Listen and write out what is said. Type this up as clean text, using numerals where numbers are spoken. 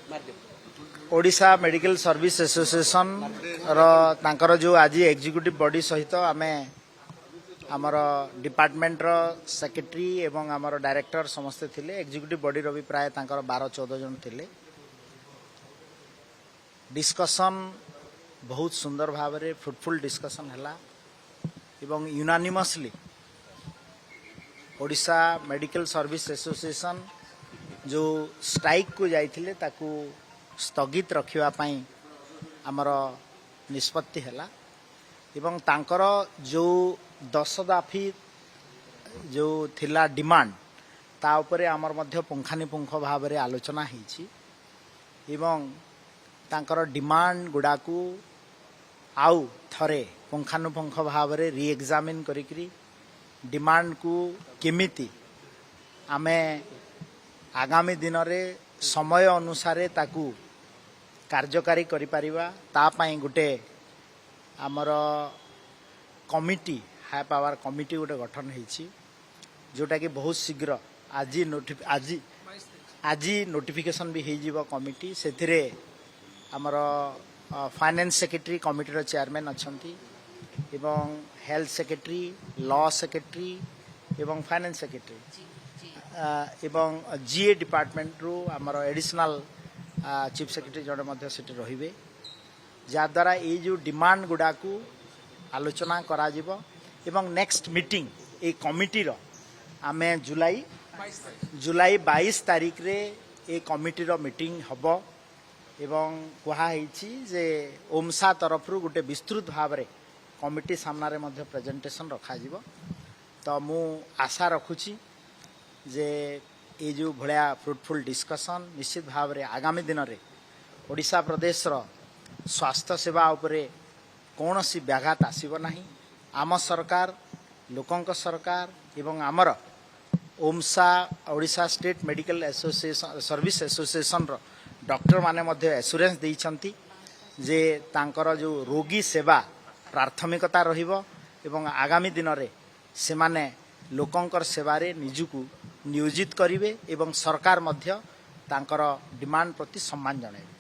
Odisha medical service association रो जो आज executive body सहित आमे आमर डिपार्टमेंट रो सेक्रेटरी एवं आमर डायरेक्टर समस्ते थिले एग्जीक्यूटिव बॉडी रो भी प्राय 12-14 जन थिले। डिस्कशन बहुत सुंदर भाव रे फ्रुटफुल डिस्कशन हला एवं unanimously Odisha medical service association जो स्ट्राइक को जाइथिले ताकू स्थगित रखिवा पाई आमर निष्पत्ति हला एवं तांकर जो 10 दफी जो थिला डिमांड ता उपरे आमर मध्य पुंखानुपुंख भाव रे आलोचना हिची एवं तांकर डिमांड गुडाकू आउ थरे पुंखानुपुंख भाव रे री एग्जामिन करिकरी डिमांड को केमिति आमे आगामी दिन रे समय अनुसार ताकू कार्यकारी करि परिबा ता पई गुटे आमर कमिटी हाई पावर कमिटी गुटे गठन होईची जोटा कि बहुत शीघ्र आज नोटिफिकेशन भी हो कमिटी से आमर फाइनेंस सेक्रेटरी कमिटी रो चेयरमैन अछंती एवं हेल्थ सेक्रेटरी लॉ सेक्रेटरी एवं फाइनेंस सेक्रेटरी एवं जीए डिपार्टमेंट रू आमर एडिशनल चीफ सेक्रेटरी जड़े मध्य सेठी रहिबे जाद्वारा ये जो डिमांड गुडा को आलोचना करा जिवो एवं नेक्स्ट मीटिंग ए कमिटी रो आमे जुलाई 22 तारीख रे ए कमिटी रो मीटिंग हबो एवं कहा हिची जे ओमसा तरफ रु गुटे विस्तृत भाव रे कमिटी सामना रे मध्य प्रेजेंटेशन रखा जिवो। तो मु आशा रखुची जे ये जो भलिया फ्रुटफुल डिस्कशन निश्चित भाव रे आगामी दिन रे ओडिशा प्रदेश रो स्वास्थ्य सेवा उपरे कौनसी व्याघात आसीबो नाही। आम सरकार लोकंक सरकार एवं आमर ओमसा Odisha state medical association service association रो डॉक्टर माने मध्य एश्योरेंस देइछंती जे तांकर जो रोगी सेवा प्राथमिकता रहिबो एवं आगामी दिन रे से माने लोकंकर सेवारे निजुकू नियोजित करिवे एवं सरकार मध्य तांकर डिमांड प्रति सम्मान जणाइबे।